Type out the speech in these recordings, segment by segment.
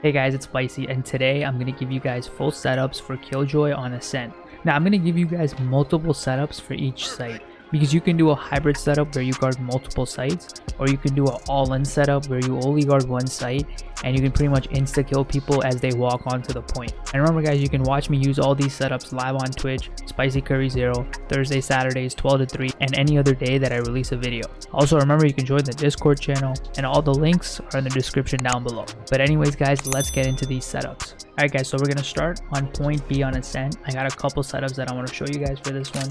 Hey guys, it's Spicy, and today I'm going to give you guys full setups for Killjoy on Ascent. Now I'm going to give you guys multiple setups for each site, because you can do a hybrid setup where you guard multiple sites, or you can do an all-in setup where you only guard one site and you can pretty much insta-kill people as they walk onto the point. And remember guys, you can watch me use all these setups live on Twitch, Spicy Curry 0, Thursday, Saturdays, 12 to 3, and any other day that I release a video. Also remember, you can join the Discord channel, and all the links are in the description down below. But anyways guys, let's get into these setups. Alright guys, so we're going to start on point B on Ascent. I got a couple setups that I want to show you guys for this one.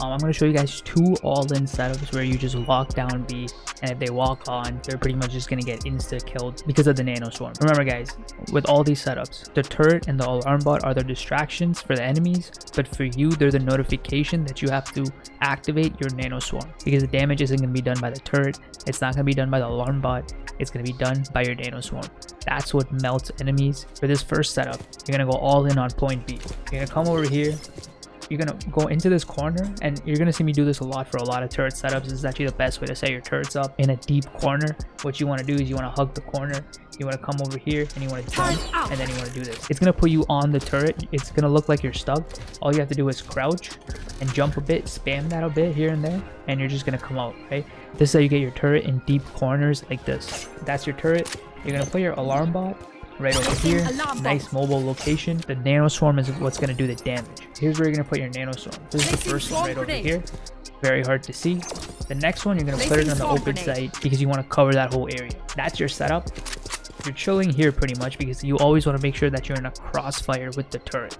I'm going to show you guys two all-in setups where you just lock down B, and if they walk on, they're pretty much just going to get insta-killed because of the nano swarm. Remember guys, with all these setups, the turret and the alarm bot are the distractions for the enemies, but for you, they're the notification that you have to activate your nano swarm, because the damage isn't going to be done by the turret, it's not going to be done by the alarm bot, it's going to be done by your nano swarm. That's what melts enemies. For this first setup, you're going to go all in on point B. You're going to come over here. You're going to go into this corner, and you're going to see me do this a lot for a lot of turret setups. This is actually the best way to set your turrets up in a deep corner. What you want to do is you want to hug the corner. You want to come over here and you want to jump, and then you want to do this. It's going to put you on the turret. It's going to look like you're stuck. All you have to do is crouch and jump a bit, spam that a bit here and there, and you're just going to come out, right? This is how you get your turret in deep corners like this. That's your turret. You're going to put your alarm bot right over here. Nice mobile location. The nano swarm is what's going to do the damage. Here's where you're going to put your nano swarm. This is the first one right over here. Very hard to see. The next one, you're going to put it on the open site because you want to cover that whole area. That's your setup. You're chilling here pretty much because you always want to make sure that you're in a crossfire with the turret.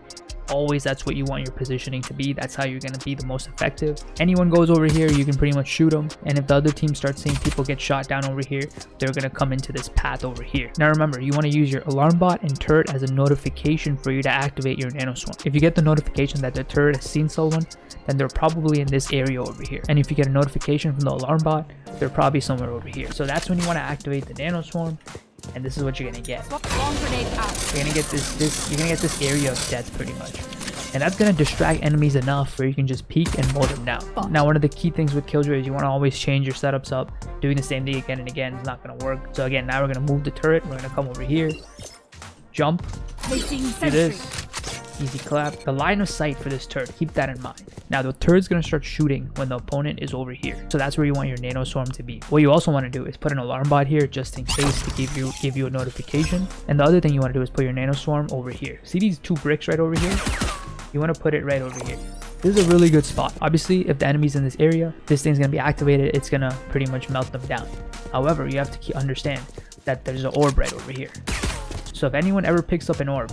Always, that's what you want your positioning to be. That's how you're going to be the most effective. Anyone goes over here, you can pretty much shoot them, and if the other team starts seeing people get shot down over here, they're going to come into this path over here. Now remember, you want to use your alarm bot and turret as a notification for you to activate your nano swarm. If you get the notification that the turret has seen someone, then they're probably in this area over here, and if you get a notification from the alarm bot, they're probably somewhere over here. So that's when you want to activate the nano swarm. And this is what you're gonna get. You're gonna get this area of death pretty much, and that's gonna distract enemies enough where you can just peek and mow them down. Now one of the key things with Killjoy is you want to always change your setups up. Doing the same thing again and again is not gonna work. So again, now we're gonna move the turret. We're gonna come over here, jump, do this, easy clap. The line of sight for this turret, keep that in mind. Now the turret's gonna start shooting when the opponent is over here, so that's where you want your nano swarm to be. What you also want to do is put an alarm bot here just in case to give you a notification. And the other thing you want to do is put your nano swarm over here. See these two bricks right over here? You want to put it right over here. This is a really good spot. Obviously, if the enemy's in this area, this thing's gonna be activated. It's gonna pretty much melt them down. However, you have to understand that there's an orb right over here. So if anyone ever picks up an orb,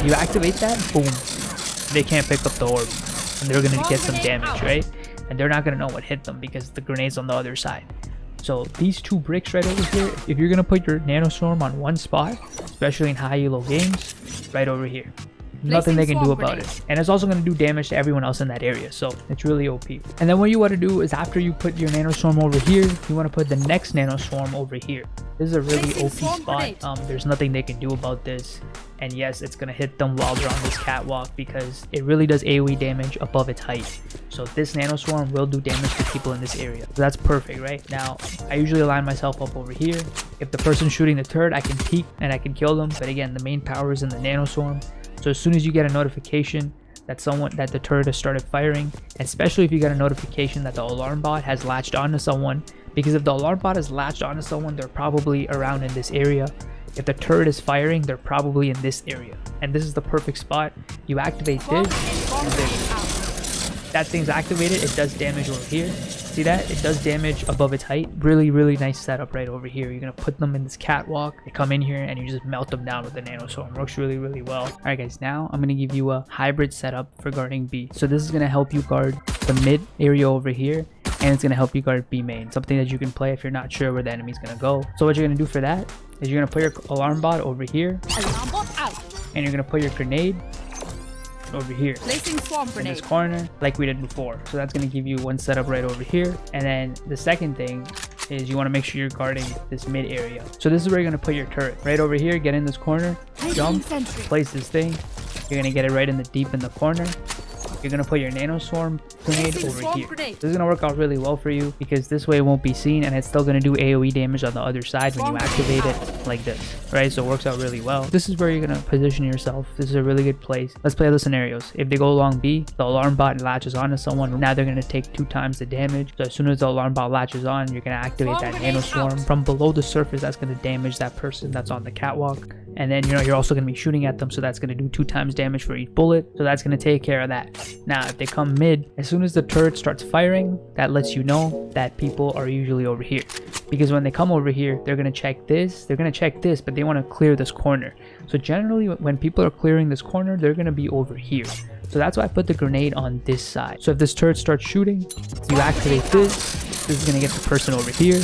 you activate that, boom, they can't pick up the orb, and they're gonna get some damage, right? And they're not gonna know what hit them because the grenade's on the other side. So these two bricks right over here, if you're gonna put your nano swarm on one spot, especially in high elo games, right over here, nothing they can do about it. And it's also going to do damage to everyone else in that area, so it's really OP. And then what you want to do is after you put your nano swarm over here, you want to put the next nano swarm over here. This is a really OP spot. There's nothing they can do about this, and yes, it's going to hit them while they're on this catwalk because it really does AoE damage above its height. So this nano swarm will do damage to people in this area. So that's perfect. Right now I usually line myself up over here. If the person's shooting the turret, I can peek and I can kill them, but again, the main power is in the nano swarm. So as soon as you get a notification that the turret has started firing, especially if you get a notification that the alarm bot has latched onto someone, because if the alarm bot has latched onto someone, they're probably around in this area. If the turret is firing, they're probably in this area, and this is the perfect spot. You activate this, and that thing's activated. It does damage over here. See that? It does damage above its height. Really, really nice setup right over here. You're going to put them in this catwalk. They come in here and you just melt them down with the nano swarm. Works really, really well. Alright guys, now I'm going to give you a hybrid setup for guarding B. So this is going to help you guard the mid area over here, and it's going to help you guard B main. Something that you can play if you're not sure where the enemy's going to go. So what you're going to do for that is you're going to put your alarm bot over here. Alarm bot out. And you're going to put your grenade over here in this corner like we did before. So that's going to give you one setup right over here. And then the second thing is you want to make sure you're guarding this mid area. So this is where you're going to put your turret right over here. Get in this corner, jump, place this thing. You're going to get it right in the deep in the corner. you're gonna put your nano swarm grenade over here. This is gonna work out really well for you because this way it won't be seen and it's still gonna do AoE damage on the other side when you activate it like this, right? So it works out really well. This is where you're gonna position yourself. This is a really good place. Let's play other scenarios. If they go along B, the alarm bot latches onto someone. Now they're gonna take 2 times the damage. So as soon as the alarm bot latches on, you're gonna activate that nano swarm from below the surface. That's gonna damage that person that's on the catwalk. And then, you know, you're also going to be shooting at them, so that's going to do 2 times damage for each bullet. So that's going to take care of that. Now, if they come mid, as soon as the turret starts firing, that lets you know that people are usually over here. Because when they come over here, they're going to check this, but they want to clear this corner. So generally, when people are clearing this corner, they're going to be over here. So that's why I put the grenade on this side. So if this turret starts shooting, you activate this. This is going to get the person over here.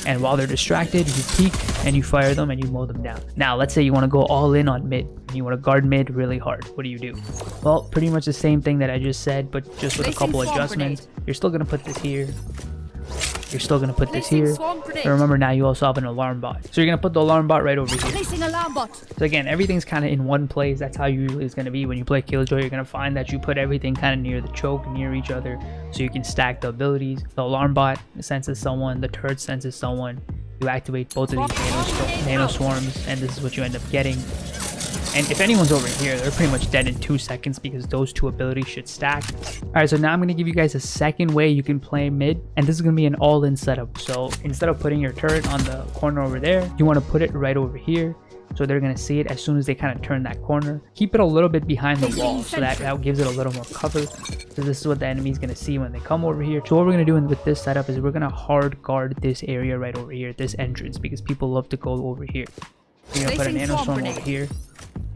And while they're distracted, you peek and you fire them and you mow them down. Now, let's say you want to go all in on mid and you want to guard mid really hard. What do? Well, pretty much the same thing that I just said, but just with a couple adjustments. You're still going to put this here. You're still going to put this here. And remember, now you also have an alarm bot. So you're going to put the alarm bot right over here. So again, everything's kind of in one place. That's how usually it's going to be when you play Killjoy. You're going to find that you put everything kind of near the choke, near each other, so you can stack the abilities. The alarm bot senses someone. The turret senses someone. You activate both of these nano swarms, and this is what you end up getting. And if anyone's over here, they're pretty much dead in 2 seconds because those 2 abilities should stack. Alright, so now I'm going to give you guys a second way you can play mid, and this is going to be an all-in setup. So instead of putting your turret on the corner over there, you want to put it right over here. So they're going to see it as soon as they kind of turn that corner. Keep it a little bit behind the wall, so that gives it a little more cover. So this is what the enemy is going to see when they come over here. So what we're going to do with this setup is we're going to hard guard this area right over here, this entrance, because people love to go over here. You're going to put a nano swarm over here,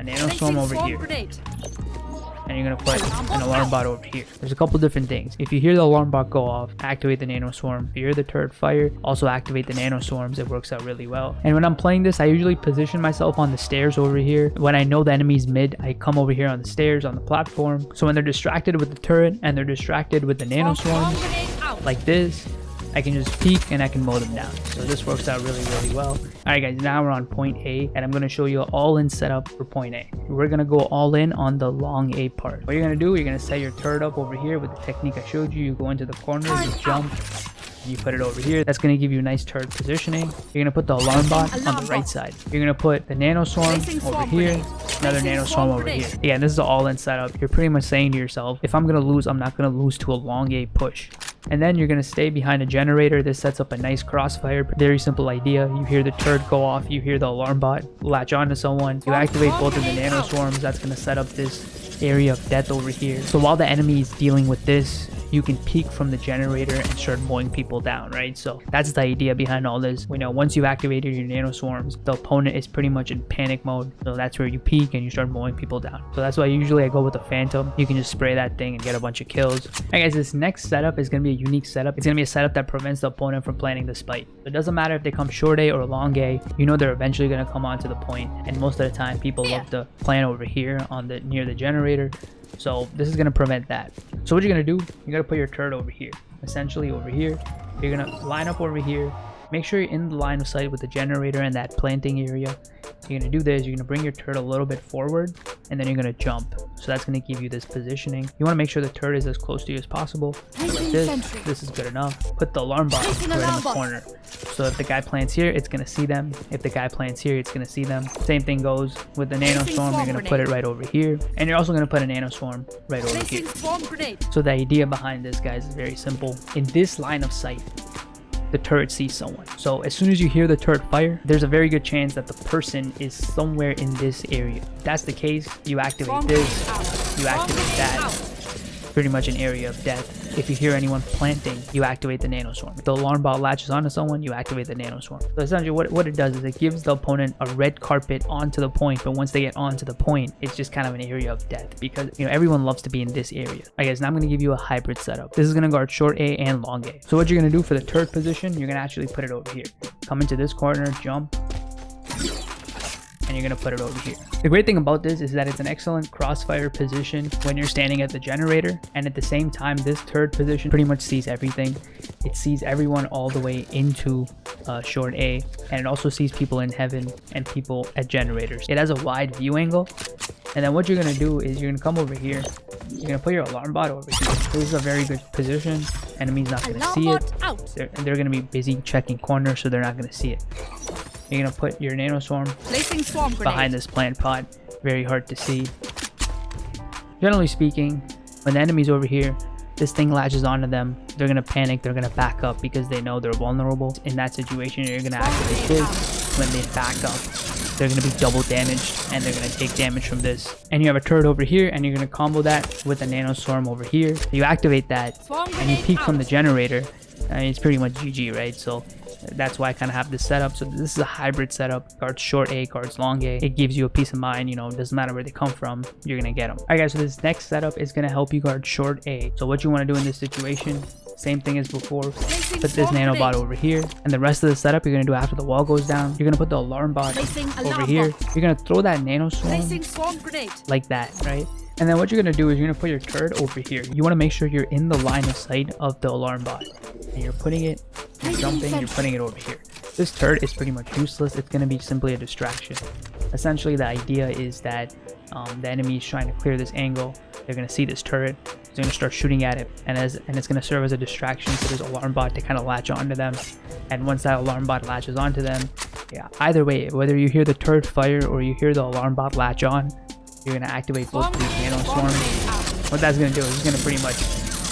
a nano swarm over here, and you're going to put an alarm bot over here. There's a couple different things. If you hear the alarm bot go off, activate the nano swarm. If you hear the turret fire, also activate the nano swarms. It works out really well. And when I'm playing this, I usually position myself on the stairs over here. When I know the enemy's mid, I come over here on the stairs, on the platform. So when they're distracted with the turret and they're distracted with the nano swarms, like this, I can just peek and I can mow them down. So this works out really, really well. Alright guys, now we're on point A, and I'm going to show you an all-in setup for point A. We're going to go all in on the long A part. What you're going to do, you're going to set your turret up over here with the technique I showed you. You go into the corner, you jump, you put it over here. That's going to give you nice turret positioning. You're going to put the alarm bot on the right side. You're going to put the nano swarm over here, another nano swarm over here. Yeah, this is an all-in setup. You're pretty much saying to yourself, if I'm going to lose, I'm not going to lose to a long A push. And then you're going to stay behind a generator. This sets up a nice crossfire. Very simple idea. You hear the turret go off. You hear the alarm bot latch onto someone. You activate both of the nano swarms. That's going to set up this area of death over here. So while the enemy is dealing with this, you can peek from the generator and start mowing people down, right? So that's the idea behind all this. We know once you've activated your nano swarms, the opponent is pretty much in panic mode. So that's where you peek and you start mowing people down. So that's why usually I go with the Phantom. You can just spray that thing and get a bunch of kills. Alright guys, this next setup is going to be a unique setup. It's going to be a setup that prevents the opponent from planting the spike. So it doesn't matter if they come short A or long A, you know they're eventually going to come onto the point. And most of the time people love to plan over here on the near the generator. So this is going to prevent that. So what you're going to do, you're going to put your turret over here, essentially over here. You're going to line up over here. Make sure you're in the line of sight with the generator and that planting area. You're going to do this. You're going to bring your turret a little bit forward, and then you're going to jump. So that's going to give you this positioning. You want to make sure the turret is as close to you as possible. Like this is good enough. Put the alarm bot right in the corner. So if the guy plants here, it's going to see them. If the guy plants here, it's going to see them. Same thing goes with the nano swarm. You're going to put it right over here. And you're also going to put a nano swarm right over here. So the idea behind this, guys, is very simple. In this line of sight, the turret sees someone. So as soon as you hear the turret fire, there's a very good chance that the person is somewhere in this area. If that's the case, you activate this, you activate that. Pretty much an area of death. If you hear anyone planting, you activate the nano swarm. If the alarm bot latches onto someone, you activate the nano swarm. So essentially what it does is it gives the opponent a red carpet onto the point, but once they get onto the point, it's just kind of an area of death because, you know, everyone loves to be in this area. Alright guys, now I'm going to give you a hybrid setup. This is going to guard short A and long A. So what you're going to do for the turret position, you're going to actually put it over here. Come into this corner, jump, and you're going to put it over here. The great thing about this is that it's an excellent crossfire position when you're standing at the generator, and at the same time this turret position pretty much sees everything. It sees everyone all the way into short A, and it also sees people in heaven and people at generators. It has a wide view angle, And then what you're gonna do is you're gonna come over here. You're gonna put your alarm bot over here. This is a very good position. Enemy's not gonna see it. They're gonna be busy checking corners, so they're not gonna see it. You're gonna put your nano swarm behind this plant pod. Very hard to see. Generally speaking, when the enemy's over here, this thing latches onto them. They're gonna panic. They're gonna back up because they know they're vulnerable. In that situation, you're gonna activate this. When they back up, they're going to be double damaged and they're going to take damage from this. And you have a turret over here and you're going to combo that with a nano storm over here. You activate that and you peek from the generator. I mean, it's pretty much GG, right? So that's why I kind of have this setup. So this is a hybrid setup. Guards short A, guards long A. It gives you a peace of mind, you know, it doesn't matter where they come from, you're going to get them. All right guys, so this next setup is going to help you guard short A. So what you want to do in this situation, same thing as before, put this nano bot over here, and the rest of the setup you're going to do after the wall goes down, you're going to put the alarm bot over here. You're going to throw that nano swarm like that, right? And then what you're going to do is you're going to put your turret over here. You want to make sure you're in the line of sight of the alarm bot. And you're putting it, you're jumping, you're putting it over here. This turret is pretty much useless. It's going to be simply a distraction. Essentially, the idea is that the enemy is trying to clear this angle. They're going to see this turret. They're going to start shooting at it. And it's going to serve as a distraction for this alarm bot to kind of latch onto them. And once that alarm bot latches onto them, yeah, either way, whether you hear the turret fire or you hear the alarm bot latch on, you're going to activate both of these nano swarms. What that's going to do is it's going to pretty much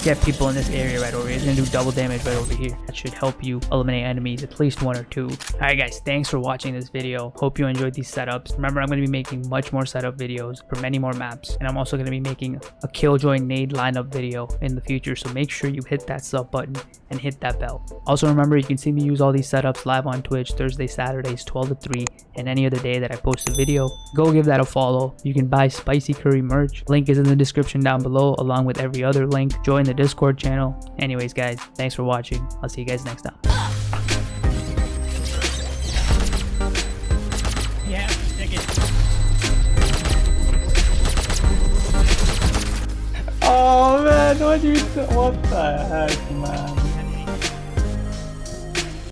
get people in this area right over here. It's going to do double damage right over here. That should help you eliminate enemies, at least one or two. Alright guys, thanks for watching this video. Hope you enjoyed these setups. Remember, I'm going to be making much more setup videos for many more maps. And I'm also going to be making a Killjoy nade lineup video in the future. So make sure you hit that sub button and hit that bell. Also remember, you can see me use all these setups live on Twitch Thursdays, Saturdays, 12 to 3, and any other day that I post a video. Go give that a follow. You can buy spicy curry merch. Link is in the description down below, along with every other link. Join the Discord channel. Anyways guys, thanks for watching. I'll see you guys next time. Yeah, stick it. Oh man, what the heck, man?